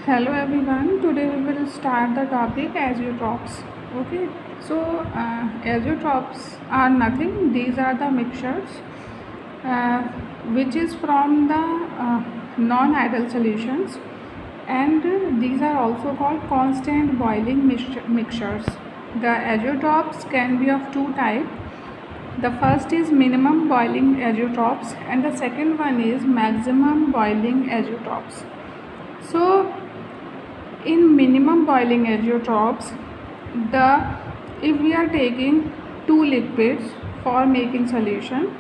Hello everyone. Today we will start the topic azeotrophs. Okay. So azeotrophs are nothing. These are the mixtures uh, which is from the non-ideal solutions, and these are also called constant boiling mixtures. The azeotrophs can be of two types. The first is minimum boiling azeotrophs and the second one is maximum boiling azeotrophs. So in minimum boiling azeotrophs, if we are taking two liquids for making solution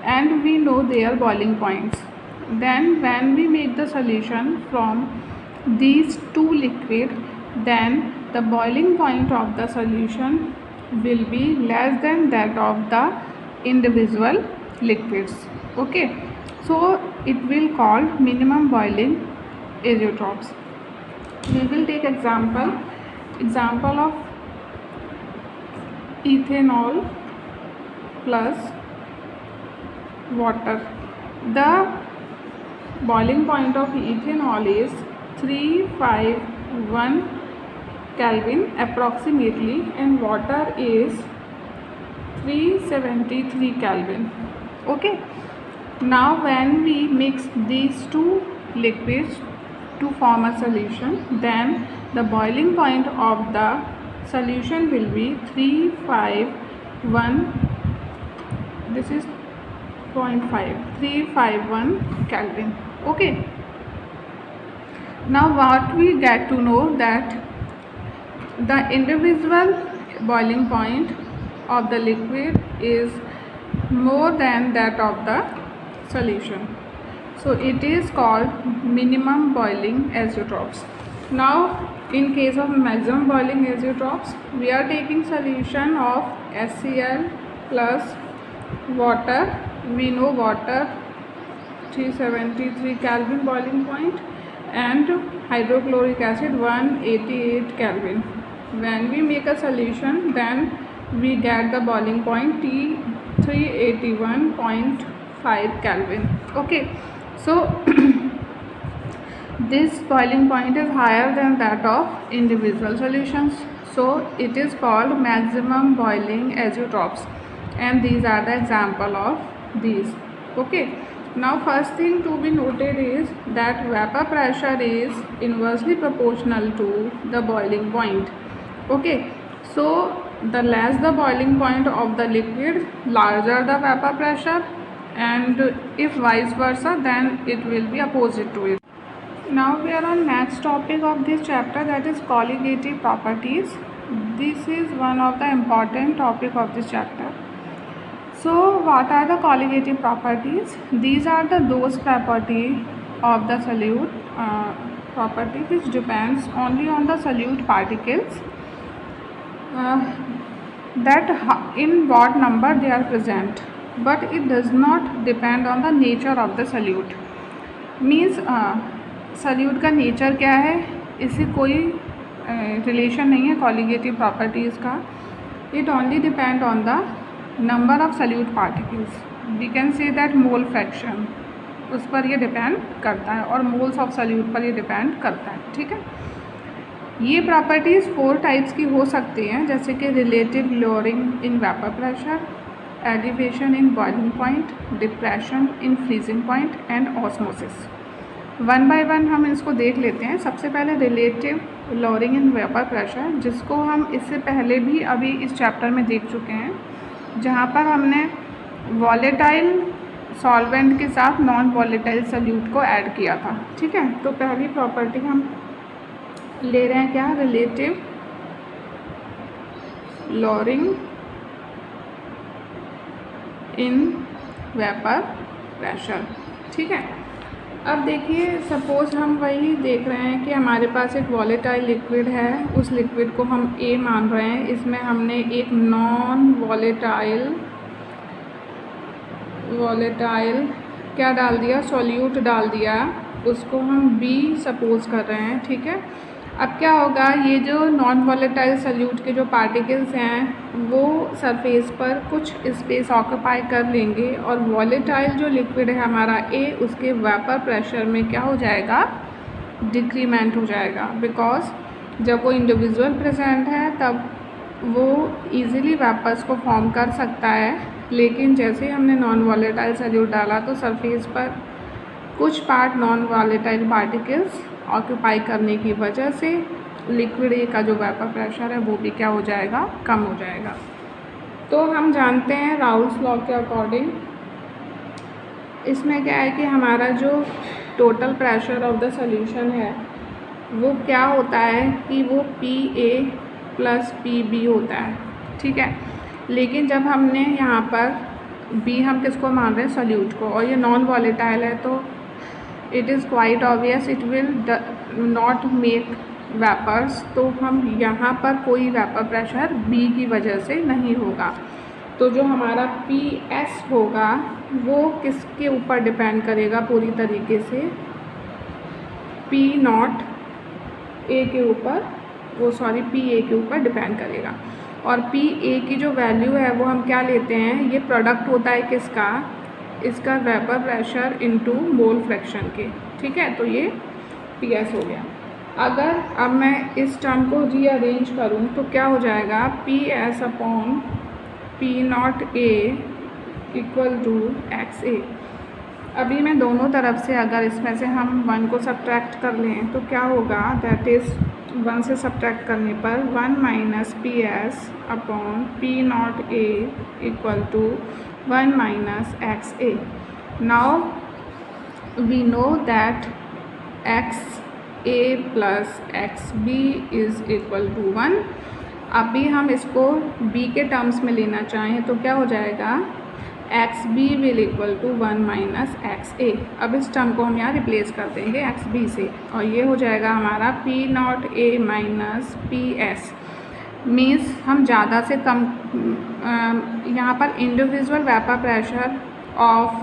and we know their boiling points, then when we make the solution from these two liquid, then the boiling point of the solution will be less than that of the individual liquids. Okay, so it will called minimum boiling azeotrophs. We will take example of ethanol plus water. The boiling point of ethanol is 351 Kelvin approximately and water is 373 Kelvin. Okay, now when we mix these two liquids to form a solution, then the boiling point of the solution will be 351, this is 0.5, 351 Kelvin. Okay, now what we get to know that the individual boiling point of the liquid is more than that of the solution. So it is called minimum boiling azeotrophs. Now in case of maximum boiling azeotrophs, we are taking solution of HCl plus water. We know water 373 Kelvin boiling point and hydrochloric acid 188 Kelvin. When we make a solution, then we get the boiling point T 381.5 Kelvin. Okay, so this boiling point is higher than that of individual solutions, so it is called maximum boiling azeotrophs, and these are the example of these. Okay, now first thing to be noted is that vapor pressure is inversely proportional to the boiling point. Okay, so the less the boiling point of the liquid, larger the vapor pressure, and if vice versa, then it will be opposite to it. Now we are on next topic of this chapter, that is colligative properties. This is one of the important topic of this chapter. So what are the colligative properties? These are those property of the solute property which depends only on the solute particles, that in what number they are present, but it does not depend on the nature of the solute. Means solute का nature क्या है, इससे कोई relation नहीं है colligative properties का. It only depend on the number of solute particles. We can say that mole fraction, उस पर ये डिपेंड करता है, और मोल्स ऑफ सल्यूट पर ये डिपेंड करता है. ठीक है, ये प्रॉपर्टीज़ 4 टाइप्स की हो सकती हैं, जैसे कि relative lowering in vapour pressure, elevation in boiling point, depression in freezing point and osmosis. One by one हम इसको देख लेते हैं. सबसे पहले relative lowering in vapour pressure, जिसको हम इससे पहले भी अभी इस चैप्टर में देख चुके हैं, जहाँ पर हमने वॉलेटाइल सॉल्वेंट के साथ नॉन वॉलेटाइल सल्यूट को ऐड किया था. ठीक है, तो पहली प्रॉपर्टी हम ले रहे हैं क्या, relative lowering in vapour pressure. ठीक है, अब देखिए, सपोज़ हम वही देख रहे हैं कि हमारे पास एक वॉलेटाइल लिक्विड है, उस लिक्विड को हम ए मान रहे हैं. इसमें हमने एक नॉन वॉलेटाइल क्या डाल दिया, सॉल्यूट डाल दिया, उसको हम बी सपोज़ कर रहे हैं. ठीक है, अब क्या होगा, ये जो नॉन वॉलेटाइल सल्यूट के जो पार्टिकल्स हैं वो सरफेस पर कुछ स्पेस ऑक्यूपाई कर लेंगे, और वॉलेटाइल जो लिक्विड है हमारा ए, उसके वेपर प्रेशर में क्या हो जाएगा, डिक्रीमेंट हो जाएगा, बिकॉज जब वो इंडिविजुअल प्रेजेंट है तब वो इजीली वेपर्स को फॉर्म कर सकता है, लेकिन जैसे ही हमने नॉन वॉलेटाइल सॉल्यूट डाला तो सरफेस पर कुछ part non volatile particles occupy करने की वजह से लिक्विड ए का जो वेपर प्रेशर है वो भी क्या हो जाएगा, कम हो जाएगा। तो हम जानते हैं राउल्स लॉ के अकॉर्डिंग इसमें क्या है कि हमारा जो total pressure of the solution है वो क्या होता है कि वो PA + PB होता है, ठीक है। लेकिन जब हमने यहाँ पर B हम किसको मान रहे हैं, सॉल्यूट को, और ये नॉन वॉलेटाइल है तो it is quite obvious it will not make vapours, तो हम यहाँ पर कोई वेपर प्रेशर B की वजह से नहीं होगा। तो जो हमारा PS होगा वो किसके ऊपर डिपेंड करेगा पूरी तरीके से, P0 A के ऊपर, वो सॉरी PA के ऊपर डिपेंड करेगा। और PA की जो वैल्यू है वो हम क्या लेते हैं, ये प्रोडक्ट होता है किसका, इसका vapour pressure into mole fraction के, ठीक है। तो ये PS हो गया। अगर अब मैं इस टर्म को रीअरेंज करूँ तो क्या हो जाएगा, PS/P0A = XA। अभी मैं दोनों तरफ से अगर इसमें से हम 1 को सब्ट्रैक्ट कर लें तो क्या होगा, दैट इज़ 1 से सब्ट्रैक्ट करने पर 1 - PS/P0A = 1 - XA। Now we know that XA + XB = 1। अभी हम इसको B के टर्म्स में लेना चाहें तो क्या हो जाएगा, XB will = 1 - XA। अब इस टर्म को हम यहाँ रिप्लेस कर देंगे XB से, और ये हो जाएगा हमारा P0A - PS। मीन्स हम ज़्यादा से कम यहाँ पर individual vapour pressure of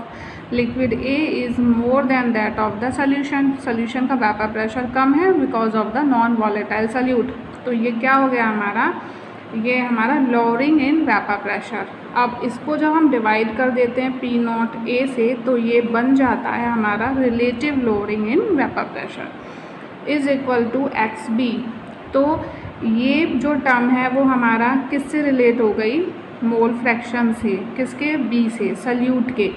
liquid A is more than that of the solution. Solution का वेपर प्रेशर कम है because of the non volatile solute. तो ये क्या हो गया हमारा, ये हमारा लोअरिंग इन वेपर प्रेशर। अब इसको जब हम डिवाइड कर देते हैं P0A से तो ये बन जाता है हमारा relative lowering in vapour pressure = XB। तो ये जो टर्म है वो हमारा किससे रिलेट हो गई, मोल फ्रैक्शन से, किसके, B से, सॉल्यूट के।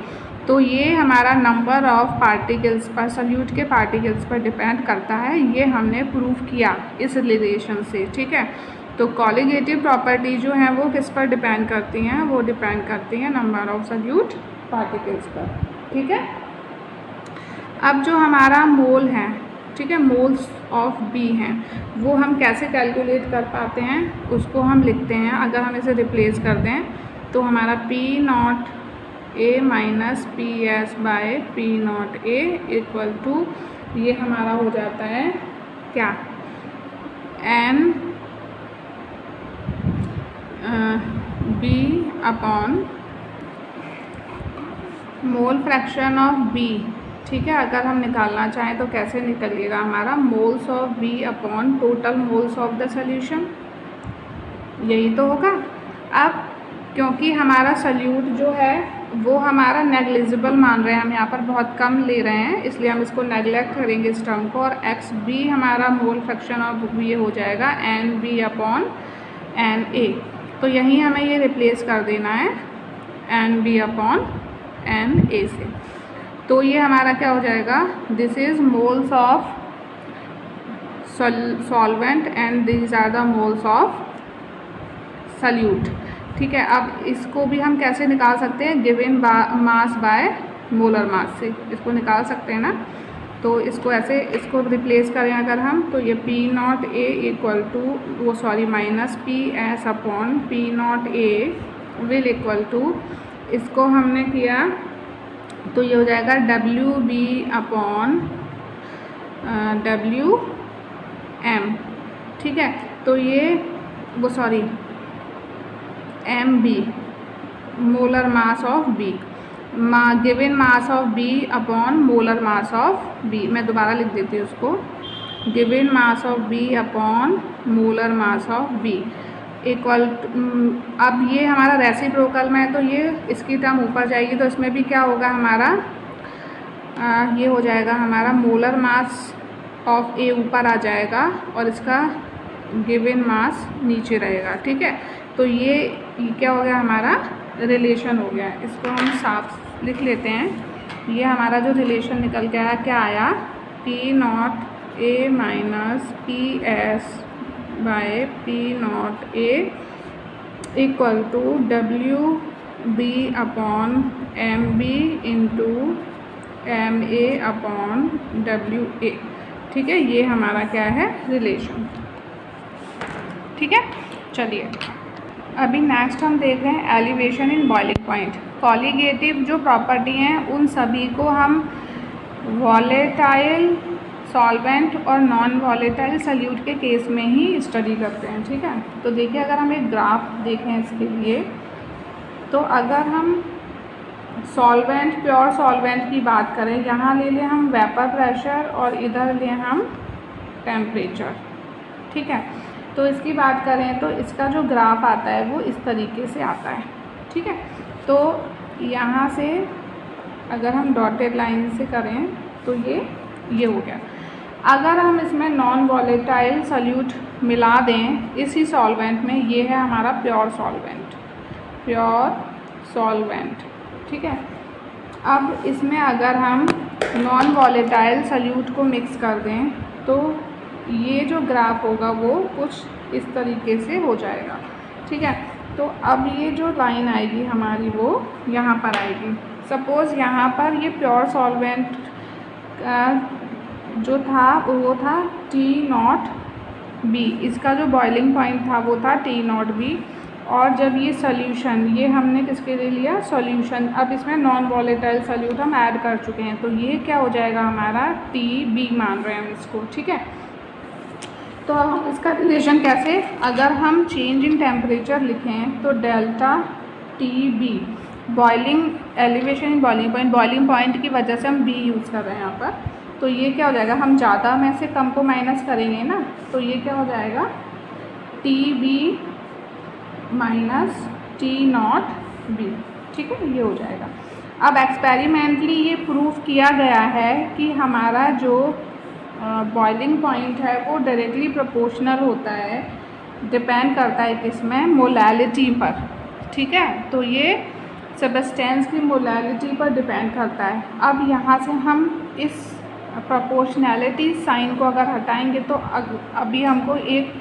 तो ये हमारा नंबर ऑफ पार्टिकल्स पर, सॉल्यूट के पार्टिकल्स पर डिपेंड करता है, ये हमने प्रूव किया इस रिलेशन से, ठीक है। तो कॉलिगेटिव प्रॉपर्टी जो है वो किस पर डिपेंड करती हैं, वो डिपेंड करती हैं नंबर ऑफ सॉल्यूट पार्टिकल्स पर, ठीक है। अब जो हमारा मोल है, ठीक है, मोल्स ऑफ B हैं, वो हम कैसे कैलकुलेट कर पाते हैं, उसको हम लिखते हैं, अगर हम इसे रिप्लेस कर दें तो हमारा P0A - PS/P0A = ये हमारा हो जाता है क्या, NB/ mole fraction of B, ठीक है। अगर हम निकालना चाहें तो कैसे निकलिएगा हमारा, moles of B / total moles of the solution, यही तो होगा। अब क्योंकि हमारा सॉल्यूट जो है वो हमारा नेग्लिजिबल मान रहे हैं, हम यहाँ पर बहुत कम ले रहे हैं, इसलिए हम इसको नेगलेक्ट करेंगे इस टर्म को, और XB हमारा मोल फ्रैक्शन ऑफ B हो जाएगा NB/NA। तो यहीं हमें ये रिप्लेस कर देना है NB/NA से। तो ये हमारा क्या हो जाएगा, this is moles of solvent and these are the moles of solute, ठीक है। अब इसको भी हम कैसे निकाल सकते हैं, given mass by molar mass से इसको निकाल सकते हैं ना। तो इसको ऐसे, इसको रिप्लेस करें अगर हम, तो ये P0A - PS/P0A will = इसको हमने किया तो ये हो जाएगा WB/WM, ठीक है। तो ये वो sorry MB, molar mass of B, given mass of B / molar mass of B। मैं दोबारा लिख देती हूँ उसको, given mass of B / molar mass of B = अब ये हमारा रेसिप्रोकल में है तो ये इसकी टर्म ऊपर जाएगी, तो इसमें भी क्या होगा हमारा, ये हो जाएगा हमारा मोलर मास ऑफ ए ऊपर आ जाएगा और इसका गिवन मास नीचे रहेगा। ठीक है, तो ये क्या हो गया, हमारा रिलेशन हो गया। इसको हम साफ लिख लेते हैं। ये हमारा जो रिलेशन निकल के आया, क्या आया, P naught A minus P S by P naught A equal to W B upon M B into M A upon W A. ठीक है, ये हमारा क्या है, रिलेशन। ठीक है, चलिए अभी नेक्स्ट हम देख रहे हैं elevation in boiling point. Colligative जो प्रॉपर्टी हैं उन सभी को हम वॉलेटाइल सॉल्वेंट और नॉन वॉलेटाइल सल्यूट के केस में ही स्टडी करते हैं। ठीक है, तो देखिए अगर हम एक ग्राफ देखें इसके लिए, तो अगर हम सॉल्वेंट, प्योर सॉल्वेंट की बात करें, यहाँ ले लें हम वेपर प्रेशर और इधर लें हम टेम्परेचर। ठीक है, तो इसकी बात करें तो इसका जो ग्राफ आता है वो इस तरीके से आता है। ठीक है, तो यहाँ से अगर हम डॉटेड लाइन से करें तो ये हो गया। अगर हम इसमें नॉन वॉलेटाइल सल्यूट मिला दें इसी सॉल्वेंट में, ये है हमारा प्योर सॉल्वेंट, प्योर सॉल्वेंट। ठीक है, अब इसमें अगर हम नॉन वॉलेटाइल सल्यूट को मिक्स कर दें तो ये जो ग्राफ होगा वो कुछ इस तरीके से हो जाएगा। ठीक है, तो अब ये जो लाइन आएगी हमारी वो यहाँ पर आएगी। सपोज़ यहाँ पर ये प्योर सॉल्वेंट जो था वो था टी नॉट बी, इसका जो बॉइलिंग पॉइंट था वो था टी नॉट बी, और जब ये सॉल्यूशन, ये हमने किसके लिए लिया, सॉल्यूशन, अब इसमें नॉन वॉलेटाइल सल्यूट हम ऐड कर चुके हैं, तो ये क्या हो जाएगा हमारा टी बी मान रहे हैं हम इसको। ठीक है, तो अब हम इसका रिलेशन कैसे, अगर हम चेंज इन टेम्परेचर लिखें तो delta T B, boiling elevation in boiling point की वजह से हम बी यूज़ कर रहे हैं यहाँ पर, तो ये क्या हो जाएगा, हम ज़्यादा में से कम को माइनस करेंगे ना, तो ये क्या हो जाएगा, T B minus T naught B. ठीक है, ये हो जाएगा। अब एक्सपेरिमेंटली ये प्रूव किया गया है कि हमारा जो बॉइलिंग पॉइंट है वो डायरेक्टली प्रोपोर्शनल होता है, डिपेंड करता है किसमें, मोलैलिटी पर। ठीक है, तो ये सब्सटेंस की मोलैलिटी पर डिपेंड करता है। अब यहाँ से हम इस प्रोपोर्शनैलिटी साइन को अगर हटाएंगे तो अभी हमको एक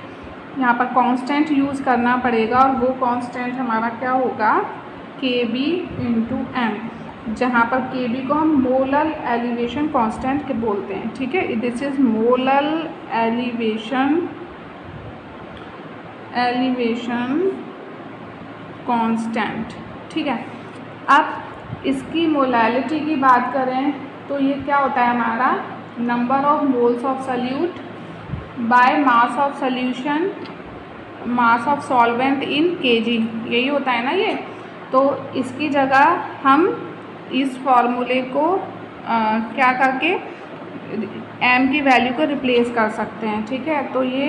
यहाँ पर कांस्टेंट यूज़ करना पड़ेगा, और वो कांस्टेंट हमारा क्या होगा, के बी इंटू एम, जहाँ पर के बी को हम मोलर एलिवेशन कांस्टेंट के बोलते हैं। ठीक है, this is molar elevation constant. ठीक है, अब इसकी मोलैलिटी की बात करें तो ये क्या होता है हमारा, number of moles of solute by mass of solution, mass of solvent in KG, यही होता है ना ये। तो इसकी जगह हम इस फॉर्मूले को क्या करके एम की वैल्यू को रिप्लेस कर सकते हैं। ठीक है, तो ये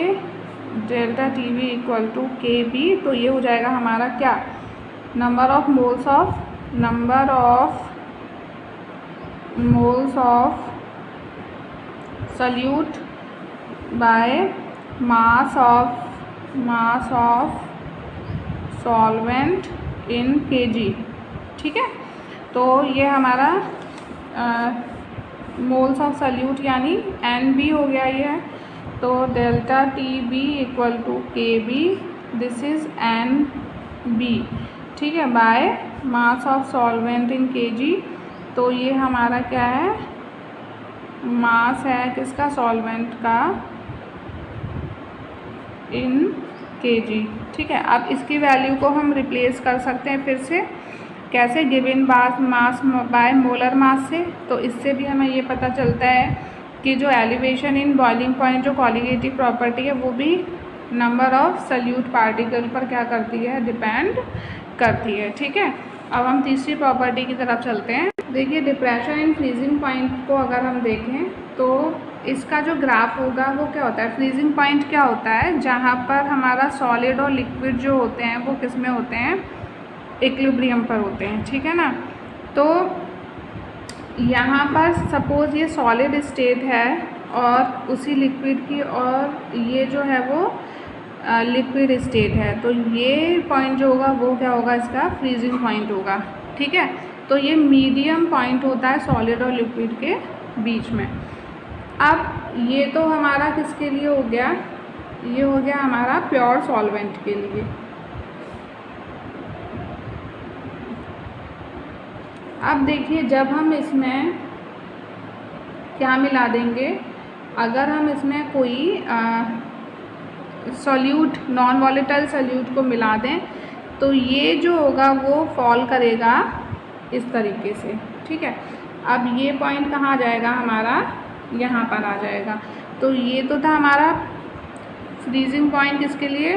delta T V equal to K B, तो ये हो जाएगा हमारा क्या, number of moles of solute by mass of solvent in KG. ठीक है, तो ये हमारा मोल्स ऑफ सल्यूट यानी एन बी हो गया ये, तो delta T B equal to K B, this is N B. ठीक है, by mass of solvent in KG, तो ये हमारा क्या है, मास है किसका, सॉल्वेंट का इन केजी। ठीक है, अब इसकी वैल्यू को हम रिप्लेस कर सकते हैं फिर से, कैसे, given mass by molar mass से। तो इससे भी हमें ये पता चलता है कि जो एलिवेशन इन बॉइलिंग पॉइंट जो कॉलीगेटिव प्रॉपर्टी है वो भी नंबर ऑफ सल्यूट पार्टिकल पर क्या करती है, डिपेंड करती है। ठीक है, अब हम तीसरी प्रॉपर्टी की तरफ चलते हैं। देखिए डिप्रेशन इन फ्रीजिंग पॉइंट को अगर हम देखें तो इसका जो ग्राफ होगा वो क्या होता है, फ्रीजिंग पॉइंट क्या होता है, जहाँ पर हमारा सॉलिड और लिक्विड जो होते हैं वो किस में होते हैं, इक्विलिब्रियम पर होते हैं। ठीक है ना, तो यहाँ पर सपोज़ ये सॉलिड स्टेट है और उसी लिक्विड की, और ये जो है वो लिक्विड स्टेट है। तो ये पॉइंट जो होगा वो क्या होगा, इसका फ्रीजिंग पॉइंट होगा। ठीक है, तो ये मीडियम पॉइंट होता है सॉलिड और लिक्विड के बीच में। अब ये तो हमारा किसके लिए हो गया, ये हो गया हमारा प्योर सॉल्वेंट के लिए। अब देखिए जब हम इसमें क्या मिला देंगे, अगर हम इसमें कोई सॉल्यूट, नॉन वॉलेटाइल सॉल्यूट को मिला दें तो ये जो होगा वो फॉल करेगा इस तरीके से। ठीक है, अब ये पॉइंट कहाँ आ जाएगा हमारा, यहाँ पर आ जाएगा। तो ये तो था हमारा फ्रीजिंग पॉइंट किसके लिए,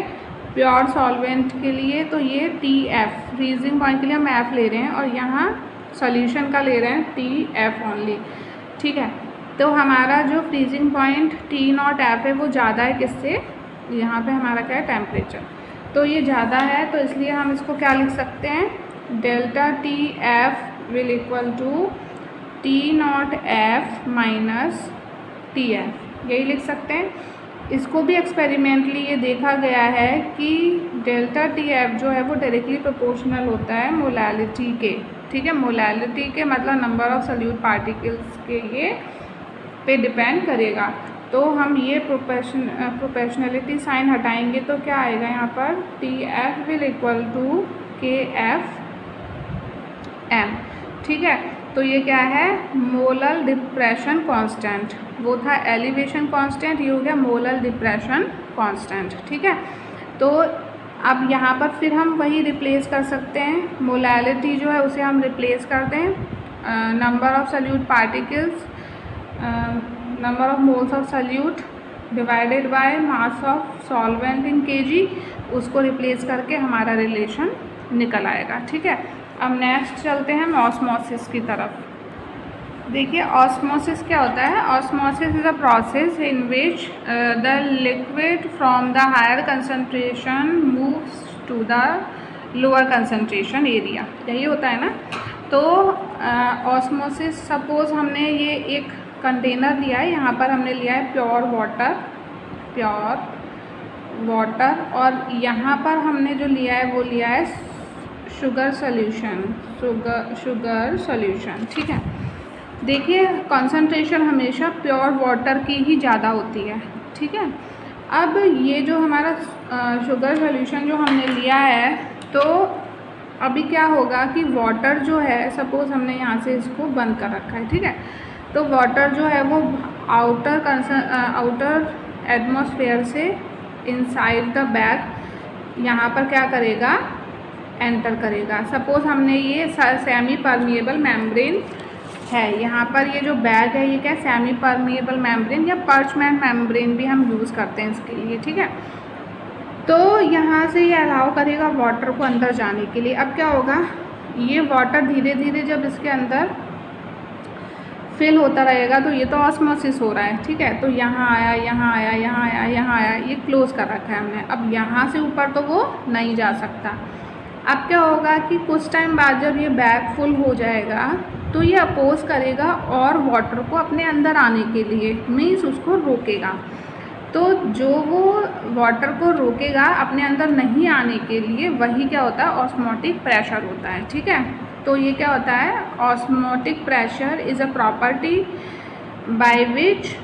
प्योर सॉल्वेंट के लिए। तो ये TF फ्रीजिंग पॉइंट के लिए हम F ले रहे हैं, और यहाँ सॉल्यूशन का ले रहे हैं TF ओनली। ठीक है, तो हमारा जो फ्रीजिंग पॉइंट T0F है वो ज़्यादा है किससे, यहाँ पे हमारा क्या है, टेम्परेचर। तो ये ज़्यादा है, तो इसलिए हम इसको क्या लिख सकते हैं, delta TF will equal to T0F minus TF, यही लिख सकते हैं। इसको भी एक्सपेरिमेंटली ये देखा गया है कि डेल्टा TF जो है वो डायरेक्टली प्रोपोर्शनल होता है मोलैलिटी के। ठीक है, मोलैलिटी के मतलब नंबर ऑफ सॉल्यूट पार्टिकल्स के ये पे डिपेंड करेगा। तो हम ये प्रोपोर्शनलिटी साइन हटाएंगे तो क्या आएगा यहाँ पर, TF will equal to KF M। ठीक है, तो ये क्या है, मोलर डिप्रेशन कांस्टेंट, वो था एलिवेशन कांस्टेंट, ये हो गया मोलर डिप्रेशन कांस्टेंट। ठीक है, तो अब यहाँ पर फिर हम वही रिप्लेस कर सकते हैं, मोलैलिटी जो है उसे हम रिप्लेस कर दें number of solute particles, number of moles of solute divided by mass of solvent in kg, उसको रिप्लेस करके हमारा रिलेशन निकल आएगा। ठीक है, अब नेक्स्ट चलते हैं ऑस्मोसिस की तरफ। देखिए ऑस्मोसिस क्या होता है, osmosis is a process in which the liquid from the higher concentration moves to the lower concentration area, यही होता है ना। तो ऑस्मोसिस, सपोज हमने ये एक कंटेनर लिया है, यहाँ पर हमने लिया है प्योर वाटर, और यहाँ पर हमने जो लिया है वो लिया है शुगर सॉल्यूशन। ठीक है, देखिए कंसंट्रेशन हमेशा प्योर वाटर की ही ज़्यादा होती है। ठीक है, अब ये जो हमारा शुगर सॉल्यूशन जो हमने लिया है, तो अभी क्या होगा कि वाटर जो है, सपोज़ हमने यहाँ से इसको बंद कर रखा है। ठीक है, तो वाटर जो है वो आउटर एटमॉस्फेयर से इनसाइड द बैग यहाँ पर क्या करेगा, एंटर करेगा। सपोज़ हमने ये सेमी परमिएबल मेम्ब्रेन है, यहाँ पर ये जो बैग है ये क्या है, सेमी परमिएबल मेम्ब्रेन या पर्चमेंट मेम्ब्रेन भी हम यूज़ करते हैं इसके लिए। ठीक है, तो यहाँ से ये अलाउ करेगा वाटर को अंदर जाने के लिए। अब क्या होगा, ये वाटर धीरे धीरे जब इसके अंदर फिल होता रहेगा, तो ये तो ऑस्मोसिस हो रहा है। ठीक है, तो यहाँ आया, यहाँ आया, यहाँ आया, यहाँ आया, ये क्लोज़ कर रखा है हमने। अब यहाँ से ऊपर तो वो नहीं जा सकता। अब क्या होगा कि कुछ टाइम बाद जब ये बैग फुल हो जाएगा तो ये अपोज करेगा और वाटर को अपने अंदर आने के लिए, मीन्स उसको रोकेगा। तो जो वो वाटर को रोकेगा अपने अंदर नहीं आने के लिए, वही क्या होता है, ऑस्मोटिक प्रेशर होता है। ठीक है, तो ये क्या होता है, osmotic pressure is a property by which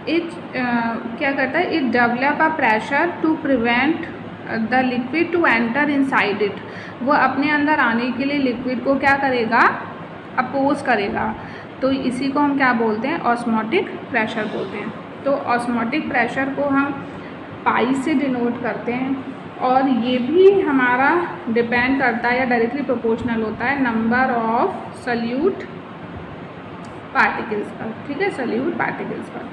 it क्या करता है, it develop a pressure to prevent the liquid to enter inside it. वो अपने अंदर आने के लिए लिक्विड को क्या करेगा, अपोज करेगा। तो इसी को हम क्या बोलते हैं, ऑस्मोटिक प्रेशर बोलते हैं। तो ऑस्मोटिक प्रेशर को हम पाई से डिनोट करते हैं, और ये भी हमारा डिपेंड करता है या डायरेक्टली प्रोपोर्शनल होता है नंबर ऑफ सॉल्यूट पार्टिकल्स पर। ठीक है, सॉल्यूट पार्टिकल्स पर।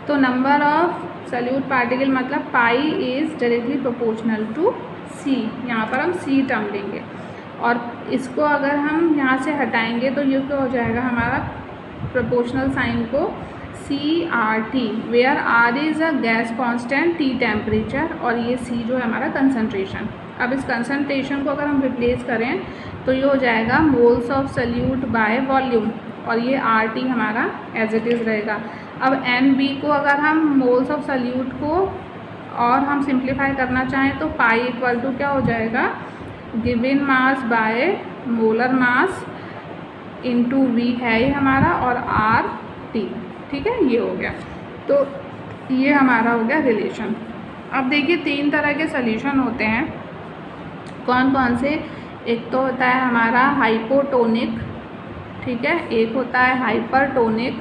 तो नंबर ऑफ सॉल्यूट पार्टिकल मतलब पाई इज़ डायरेक्टली प्रोपोर्शनल टू सी, यहाँ पर हम सी टर्म लेंगे, और इसको अगर हम यहाँ से हटाएंगे तो ये क्या हो जाएगा हमारा प्रोपोर्शनल साइन को CRT, where R is a gas constant, T temperature, और ये C जो है हमारा कंसंट्रेशन। अब इस कंसंट्रेशन को अगर हम रिप्लेस करें तो ये हो जाएगा moles of solute by volume, और ये RT हमारा एज इट इज़ रहेगा। अब NB को अगर हम मोल्स ऑफ सल्यूट को और हम सिंप्लीफाई करना चाहें तो पाई इक्वल टू क्या हो जाएगा, given mass by molar mass into V है ये हमारा, और RT, ठीक है, ये हो गया। तो ये हमारा हो गया रिलेशन। अब देखिए 3 तरह के सॉल्यूशन होते हैं, कौन कौन से। एक तो होता है हमारा हाइपोटोनिक, ठीक है, एक होता है हाइपरटोनिक,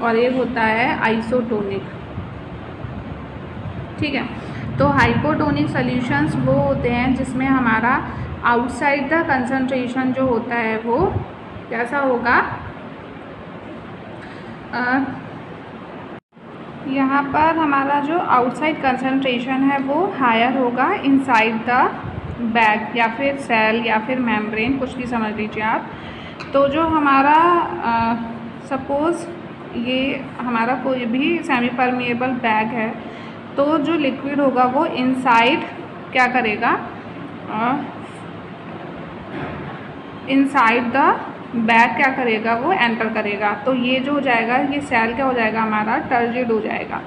और एक होता है आइसोटोनिक, ठीक है। तो हाइपोटोनिक सॉल्यूशंस वो होते हैं जिसमें हमारा आउटसाइड द कंसंट्रेशन जो होता है वो कैसा होगा, यहाँ पर हमारा जो आउटसाइड कंसंट्रेशन है वो हायर होगा इनसाइड द बैग या फिर सेल या फिर मेम्ब्रेन, कुछ भी समझ लीजिए आप। तो जो हमारा सपोज़ ये हमारा कोई भी सेमी परमिएबल बैग है, तो जो लिक्विड होगा वो इनसाइड क्या करेगा, इनसाइड द बैग क्या करेगा, वो एंटर करेगा। तो ये जो हो जाएगा, ये सेल क्या हो जाएगा हमारा, टर्जिड हो जाएगा,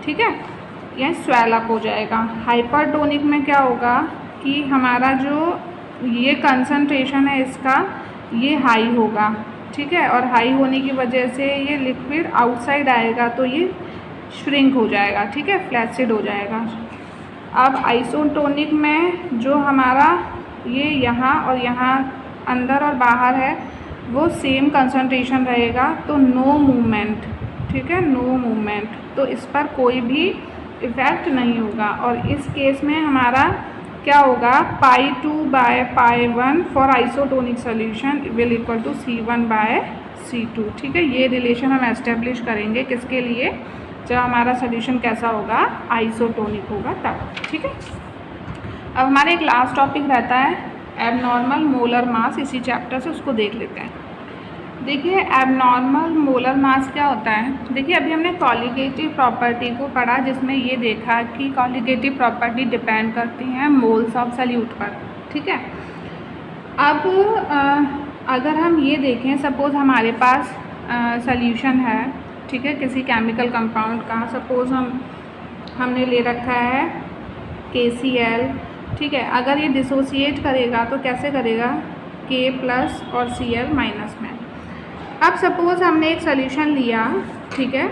ठीक है, यह स्वेल अप हो जाएगा। हाइपरटोनिक में क्या होगा कि हमारा जो ये कंसंट्रेशन है इसका ये हाई होगा, ठीक है, और हाई होने की वजह से ये लिक्विड आउटसाइड आएगा तो ये श्रिंक हो जाएगा, ठीक है, फ्लैसिड हो जाएगा। अब आइसोटोनिक में जो हमारा ये यहाँ और यहाँ अंदर और बाहर है वो सेम कंसंट्रेशन रहेगा, तो नो मूवमेंट, ठीक है, नो मूवमेंट, तो इस पर कोई भी इफ़ेक्ट नहीं होगा। और इस केस में हमारा क्या होगा, π2 by π1 for isotonic solution will equal to C1 by C2, ठीक है। ये रिलेशन हम एस्टेब्लिश करेंगे किसके लिए, जब हमारा सोल्यूशन कैसा होगा, आइसोटोनिक होगा तब, ठीक है। अब हमारे एक लास्ट टॉपिक रहता है एबनॉर्मल मोलर मास, इसी चैप्टर से उसको देख लेते हैं। देखिए एबनॉर्मल मोलर मास क्या होता है। देखिए अभी हमने कॉलिगेटिव प्रॉपर्टी को पढ़ा, जिसमें ये देखा कि कॉलिगेटिव प्रॉपर्टी डिपेंड करती हैं मोल्स ऑफ सल्यूट पर, ठीक है। अब अगर हम ये देखें, सपोज़ हमारे पास सल्यूशन है, ठीक है, किसी केमिकल कंपाउंड का, सपोज़ हमने ले रखा है KCl, ठीक है। अगर ये डिसोसिएट करेगा तो कैसे करेगा, K प्लस और Cl माइनस में। अब सपोज़ हमने एक सॉल्यूशन लिया, ठीक है,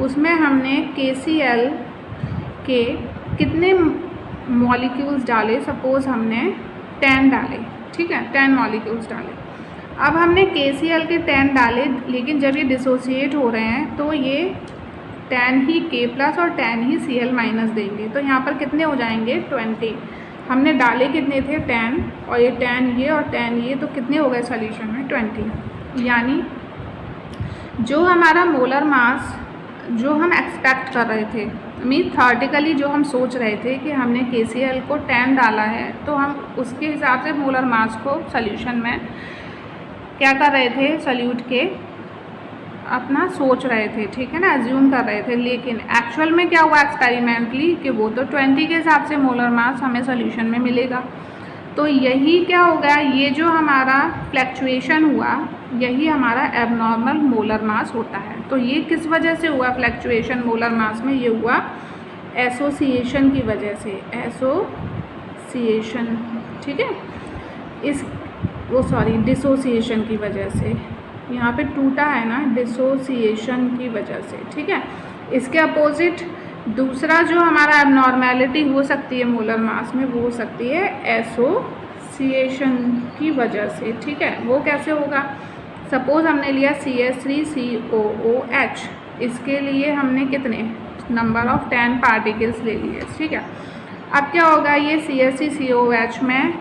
उसमें हमने KCl के कितने मॉलिक्यूल्स डाले, सपोज़ हमने 10 डाले, ठीक है, 10 मॉलिक्यूल्स डाले। अब हमने KCl के 10 डाले, लेकिन जब ये डिसोसिएट हो रहे हैं तो ये 10 ही K प्लस और 10 ही Cl माइनस देंगे, तो यहाँ पर कितने हो जाएंगे, 20। हमने डाले कितने थे, 10, और ये 10 ये और 10 ये, तो कितने हो गए सॉल्यूशन में, 20। यानी जो हमारा मोलर मास जो हम एक्सपेक्ट कर रहे थे, मीन थ्योरेटिकली जो हम सोच रहे थे कि हमने KCl को 10 डाला है, तो हम उसके हिसाब से मोलर मास को सॉल्यूशन में क्या कर रहे थे, सॉल्यूट के अपना सोच रहे थे, ठीक है ना, अज्यूम कर रहे थे। लेकिन एक्चुअल में क्या हुआ एक्सपेरिमेंटली, कि वो तो 20 के हिसाब से मोलर मास हमें सॉल्यूशन में मिलेगा। तो यही क्या होगा, ये जो हमारा फ्लैक्चुएशन हुआ, यही हमारा एबनॉर्मल मोलर मास होता है। तो ये किस वजह से हुआ फ्लैक्चुएशन मोलर मास में, ये हुआ एसोसिएशन की वजह से, एसोसिएशन, ठीक है, डिसोसिएशन की वजह से, यहाँ पे टूटा है ना, डिसोसिएशन की वजह से, ठीक है। इसके अपोजिट दूसरा जो हमारा एबनॉर्मेलिटी हो सकती है मोलर मास में, वो हो सकती है एसोसिएशन की वजह से, ठीक है। वो कैसे होगा, सपोज़ हमने लिया CH3COOH, इसके लिए हमने कितने नंबर ऑफ 10 पार्टिकल्स ले लिए, ठीक है। अब क्या होगा, ये CH3COOH में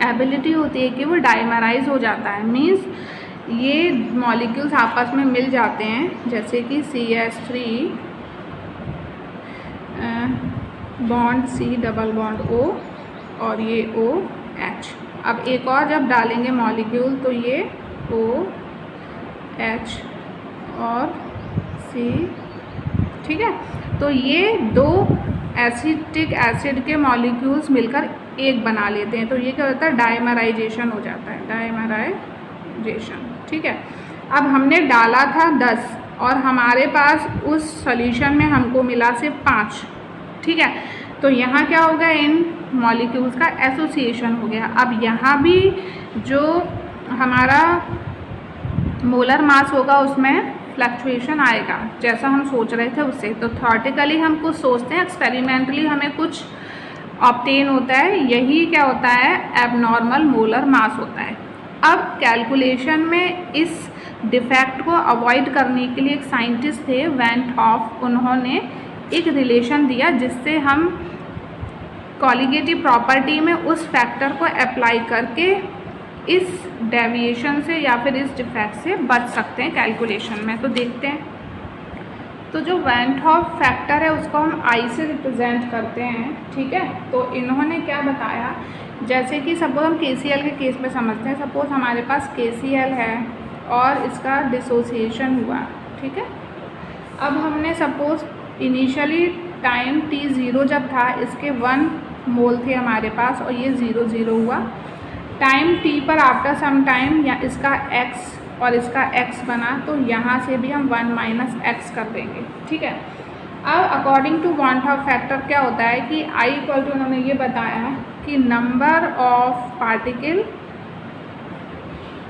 एबिलिटी होती है कि वो डाइमराइज हो जाता है, मीन्स ये मॉलिक्यूल्स आपस में मिल जाते हैं, जैसे कि CH3 bond C double bond O और ये OH। अब एक और जब डालेंगे मॉलिक्यूल तो ये OH और C, ठीक है। तो ये दो एसिटिक एसिड के मॉलिक्यूल्स मिलकर एक बना लेते हैं, तो ये क्या होता है, डाइमराइजेशन हो जाता है, डाइमराइजेशन, ठीक है। अब हमने डाला था 10 और हमारे पास उस सॉल्यूशन में हमको मिला सिर्फ 5, ठीक है। तो यहाँ क्या हो गया, इन मॉलिक्यूल्स का एसोसिएशन हो गया। अब यहाँ भी जो हमारा मोलर मास होगा उसमें फ्लक्चुएशन आएगा, जैसा हम सोच रहे थे उससे। तो थ्योरेटिकली हम कुछ सोचते हैं, एक्सपेरिमेंटली हमें कुछ ऑब्टेन होता है, यही क्या होता है, एबनॉर्मल मोलर मास होता है। अब कैलकुलेशन में इस डिफेक्ट को अवॉइड करने के लिए एक साइंटिस्ट थे वैन हॉफ, उन्होंने एक रिलेशन दिया जिससे हम कॉलिगेटिव प्रॉपर्टी में उस फैक्टर को अप्लाई करके इस डेविएशन से या फिर इस डिफेक्ट से बच सकते हैं कैलकुलेशन में। तो देखते हैं। तो जो वैन हॉफ फैक्टर है उसको हम आई से रिप्रेजेंट करते हैं, ठीक है। तो इन्होंने क्या बताया, जैसे कि सपोज हम KCl के केस में समझते हैं। सपोज हमारे पास KCl है और इसका डिसोसिएशन हुआ, ठीक है। अब हमने सपोज इनिशियली टाइम t0 जब था, इसके 1 मोल थे हमारे पास और ये 0 हुआ। टाइम t पर आफ्टर सम टाइम या इसका x और इसका x बना, तो यहाँ से भी हम 1 - x कर देंगे, ठीक है। अब according to van't Hoff factor क्या होता है कि I इक्वल टू, उन्होंने ये बताया कि नंबर ऑफ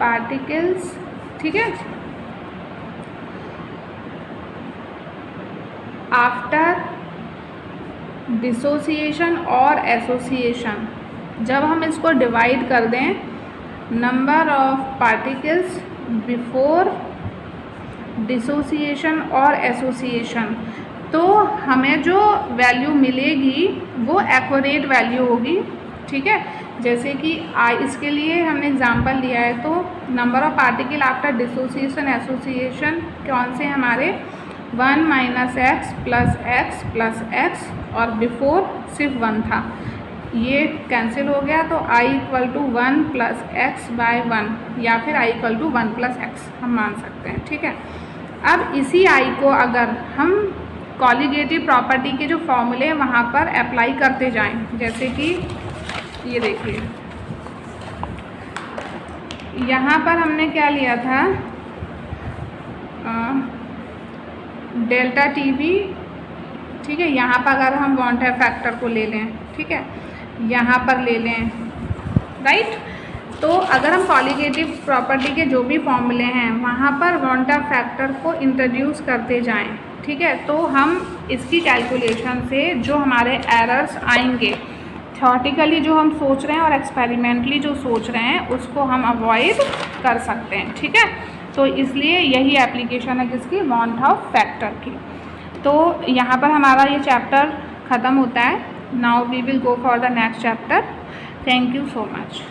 पार्टिकल्स, ठीक है, आफ्टर डिसोसिएशन और एसोसिएशन, जब हम इसको डिवाइड कर दें number of particles before dissociation और एसोसिएशन, तो हमें जो वैल्यू मिलेगी वो एक्यूरेट वैल्यू होगी, ठीक है। जैसे कि इसके लिए हमने एग्जांपल लिया है, तो number of particle after dissociation association कौन से हमारे 1 - x प्लस x और बिफोर सिर्फ 1 था, ये कैंसिल हो गया। तो I इक्वल टू 1 + x/1 या फिर I इक्वल टू 1 + x हम मान सकते हैं, ठीक है। अब इसी I को अगर हम कॉलिगेटिव प्रॉपर्टी के जो फॉर्मूले हैं वहाँ पर अप्लाई करते जाएं, जैसे कि ये देखिए, यहाँ पर हमने क्या लिया था, डेल्टा TB, ठीक है। यहाँ पर अगर हम वैन हॉफ फैक्टर को ले लें, ठीक है, यहाँ पर ले लें, राइट। तो अगर हम कॉलिगेटिव प्रॉपर्टी के जो भी फॉर्मूले हैं वहाँ पर वैन हॉफ फैक्टर को इंट्रोड्यूस करते जाएं, ठीक है, तो हम इसकी कैलकुलेशन से जो हमारे एरर्स आएंगे, थ्योरेटिकली जो हम सोच रहे हैं और एक्सपेरिमेंटली जो सोच रहे हैं, उसको हम अवॉइड कर सकते हैं, ठीक है। तो इसलिए यही एप्लीकेशन है किसकी, वैन हॉफ फैक्टर की। तो यहाँ पर हमारा ये चैप्टर ख़त्म होता है। Now we will go for the next chapter. Thank you so much.